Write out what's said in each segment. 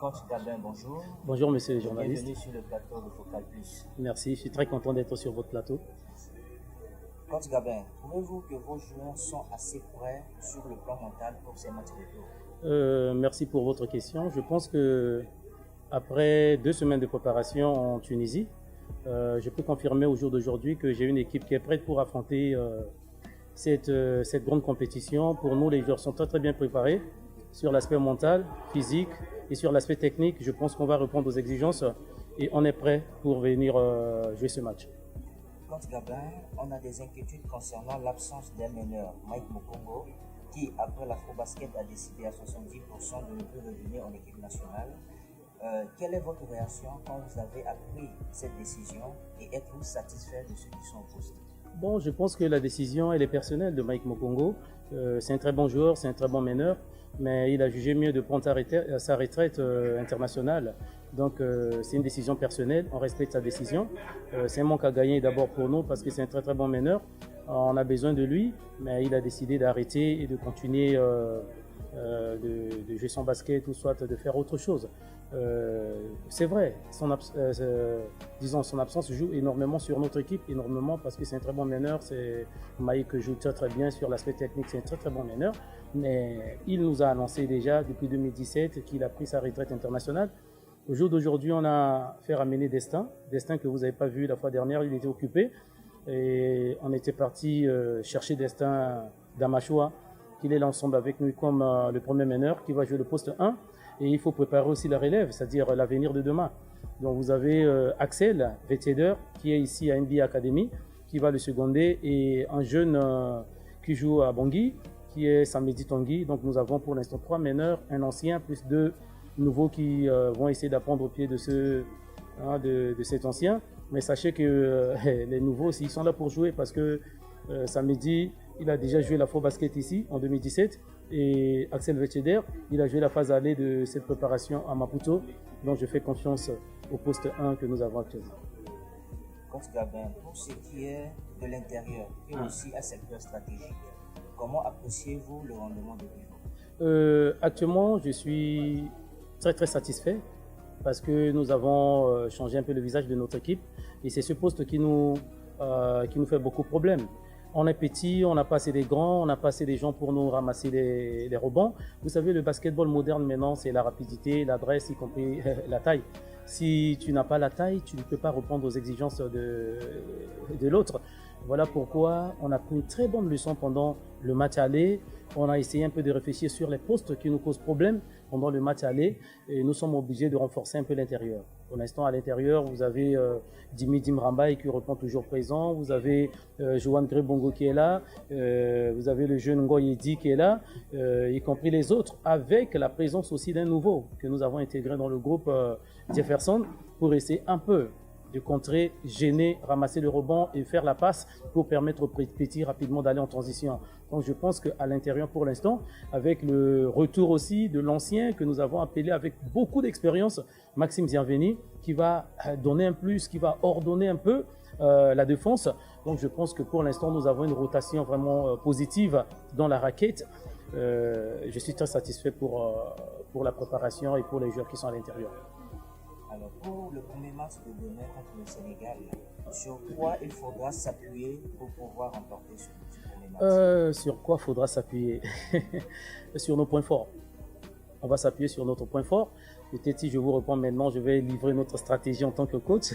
Coach Gabin, bonjour. Bonjour monsieur le journaliste. Bienvenue sur le plateau de Focal Plus. Merci, je suis très content d'être sur votre plateau. Coach Gabin, trouvez-vous que vos joueurs sont assez prêts sur le plan mental pour ces matchs retour? Merci pour votre question. Je pense que après 2 semaines de préparation en Tunisie, je peux confirmer au jour d'aujourd'hui que j'ai une équipe qui est prête pour affronter cette grande compétition. Pour nous, les joueurs sont très bien préparés sur l'aspect mental, physique et sur l'aspect technique. Je pense qu'on va répondre aux exigences et on est prêt pour venir jouer ce match. Coach Gabin, on a des inquiétudes concernant l'absence d'un meneur, Mike Mokongo, qui après l'Afrobasket a décidé à 70% de ne plus revenir en équipe nationale. Quelle est votre réaction quand vous avez appris cette décision et êtes-vous satisfait de ceux qui sont au poste? Bon, je pense que la décision elle est personnelle de Mike Mokongo. C'est un très bon joueur, c'est un très bon meneur, mais il a jugé mieux de prendre sa retraite internationale. Donc c'est une décision personnelle, on respecte sa décision. C'est un manque à gagner d'abord pour nous parce que c'est un très bon meneur. On a besoin de lui, mais il a décidé d'arrêter et de continuer de jouer son basket ou soit de faire autre chose. C'est vrai, son absence joue énormément sur notre équipe, énormément parce que c'est un très bon meneur. Mike joue très bien sur l'aspect technique, c'est un très bon meneur. Mais il nous a annoncé déjà depuis 2017 qu'il a pris sa retraite internationale. Au jour d'aujourd'hui, on a fait ramener Destin que vous n'avez pas vu la fois dernière, il était occupé. Et on était parti chercher Destin Damachoua, qu'il est l'ensemble avec nous comme le premier meneur qui va jouer le poste 1. Et il faut préparer aussi la relève, c'est-à-dire l'avenir de demain. Donc vous avez Axel Veteder qui est ici à NBA Academy, qui va le seconder, et un jeune qui joue à Bangui, qui est Samedi Tanguy. Donc nous avons pour l'instant 3 meneurs, un ancien plus 2 nouveaux qui vont essayer d'apprendre au pied de cet ancien. Mais sachez que les nouveaux, ils sont là pour jouer parce que Samedi, il a déjà joué l'Afrobasket ici en 2017. Et Axel Veteder, il a joué la phase allée de cette préparation à Maputo. Donc je fais confiance au poste 1 que nous avons actuellement. Coach Gabin, pour ce qui est de l'intérieur et aussi à secteur stratégique, comment appréciez-vous le rendement de niveau? Actuellement, je suis très satisfait parce que nous avons changé un peu le visage de notre équipe et c'est ce poste qui nous fait beaucoup de problèmes. On est petit, on n'a pas assez des grands, on n'a pas assez des gens pour nous ramasser les rebonds. Vous savez, le basketball moderne maintenant, c'est la rapidité, l'adresse, y compris la taille. Si tu n'as pas la taille, tu ne peux pas répondre aux exigences de l'autre. Voilà pourquoi on a pris une très bonne leçon pendant le match aller. On a essayé un peu de réfléchir sur les postes qui nous posent problème pendant le match aller et nous sommes obligés de renforcer un peu l'intérieur. Pour l'instant, à l'intérieur, vous avez Jimmy Dimrambaye qui répond toujours présent, vous avez Johan Grebongo qui est là, vous avez le jeune Ngoyedi qui est là, y compris les autres, avec la présence aussi d'un nouveau que nous avons intégré dans le groupe Jefferson pour essayer un peu de contrer, gêner, ramasser le rebond et faire la passe pour permettre aux petits rapidement d'aller en transition. Donc je pense qu'à l'intérieur pour l'instant, avec le retour aussi de l'ancien que nous avons appelé avec beaucoup d'expérience, Maxime Zianveni, qui va donner un plus, qui va ordonner un peu la défense. Donc je pense que pour l'instant, nous avons une rotation vraiment positive dans la raquette. Je suis très satisfait pour la préparation et pour les joueurs qui sont à l'intérieur. Alors pour le premier match de demain contre le Sénégal, sur quoi il faudra s'appuyer pour pouvoir remporter ce premier match? Sur quoi faudra s'appuyer? Sur nos points forts. On va s'appuyer sur notre point fort. Peut-être si je vous réponds maintenant, je vais livrer notre stratégie en tant que coach.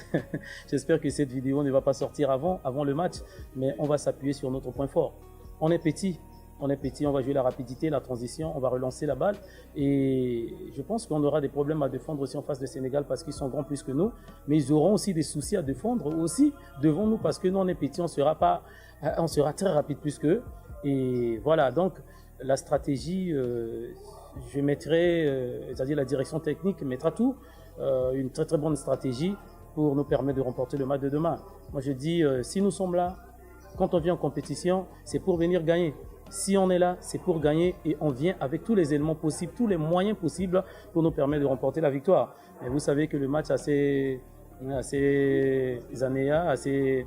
J'espère que cette vidéo ne va pas sortir avant le match, mais on va s'appuyer sur notre point fort. On est petit, on va jouer la rapidité, la transition, on va relancer la balle et je pense qu'on aura des problèmes à défendre aussi en face du Sénégal parce qu'ils sont grands plus que nous, mais ils auront aussi des soucis à défendre aussi devant nous parce que nous on est petits, on sera très rapide plus qu'eux. Et voilà, donc la stratégie, je mettrai, c'est-à-dire la direction technique mettra tout, une très bonne stratégie pour nous permettre de remporter le match de demain. Moi je dis, si nous sommes là, quand on vient en compétition, c'est pour venir gagner. Si on est là, c'est pour gagner et on vient avec tous les éléments possibles, tous les moyens possibles pour nous permettre de remporter la victoire. Mais vous savez que le match a ses anéas, assez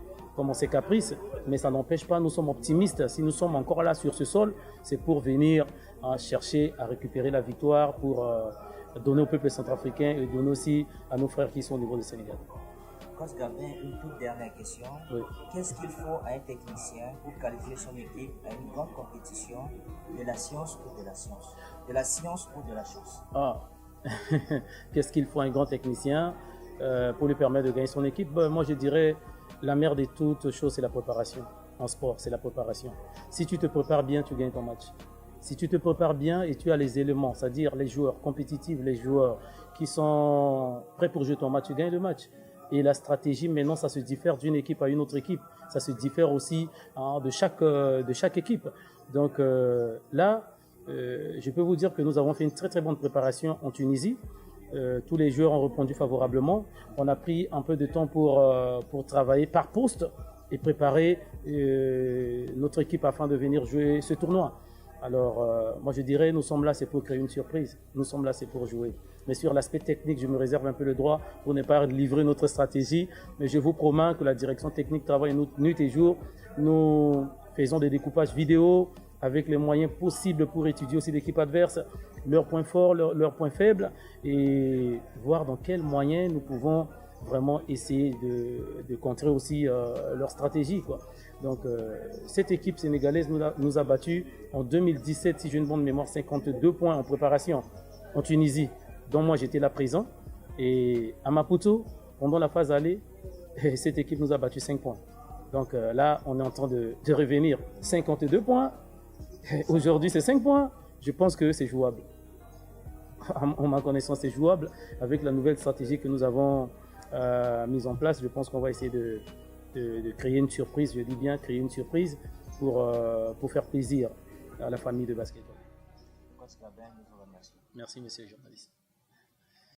caprices, mais ça n'empêche pas, nous sommes optimistes. Si nous sommes encore là sur ce sol, c'est pour venir chercher à récupérer la victoire, pour donner au peuple centrafricain et donner aussi à nos frères qui sont au niveau du Sénégal. Coach Gabin, une toute dernière question. Oui. Qu'est-ce qu'il faut à un technicien pour qualifier son équipe à une grande compétition de la science ou de la science? De la science ou de la chance? Ah, qu'est-ce qu'il faut à un grand technicien pour lui permettre de gagner son équipe? Moi, je dirais la mère de toutes choses, c'est la préparation. En sport, c'est la préparation. Si tu te prépares bien, tu gagnes ton match. Si tu te prépares bien et tu as les éléments, c'est-à-dire les joueurs compétitifs, les joueurs qui sont prêts pour jouer ton match, tu gagnes le match. Et la stratégie, maintenant, ça se diffère d'une équipe à une autre équipe. Ça se diffère aussi de chaque équipe. Donc là, je peux vous dire que nous avons fait une très très bonne préparation en Tunisie. Tous les joueurs ont répondu favorablement. On a pris un peu de temps pour travailler par poste et préparer notre équipe afin de venir jouer ce tournoi. Alors, moi je dirais, nous sommes là, c'est pour créer une surprise. Nous sommes là, c'est pour jouer. Mais sur l'aspect technique, je me réserve un peu le droit pour ne pas livrer notre stratégie. Mais je vous promets que la direction technique travaille nuit et jour. Nous faisons des découpages vidéo avec les moyens possibles pour étudier aussi l'équipe adverse, leurs points forts, leurs points faibles, et voir dans quels moyens nous pouvons vraiment essayer de contrer aussi leur stratégie, quoi. Donc cette équipe sénégalaise nous a battus en 2017, si j'ai une bonne mémoire, 52 points en préparation en Tunisie, dont moi j'étais là présent. Et à Maputo, pendant la phase aller, cette équipe nous a battu 5 points. Donc là, on est en train de revenir. 52 points, aujourd'hui c'est 5 points. Je pense que c'est jouable. En ma connaissance, c'est jouable. Avec la nouvelle stratégie que nous avons mise en place, je pense qu'on va essayer de créer une surprise, je dis bien créer une surprise pour faire plaisir à la famille de basket. Coach Gabin, nous vous remercions. Merci, monsieur le journaliste.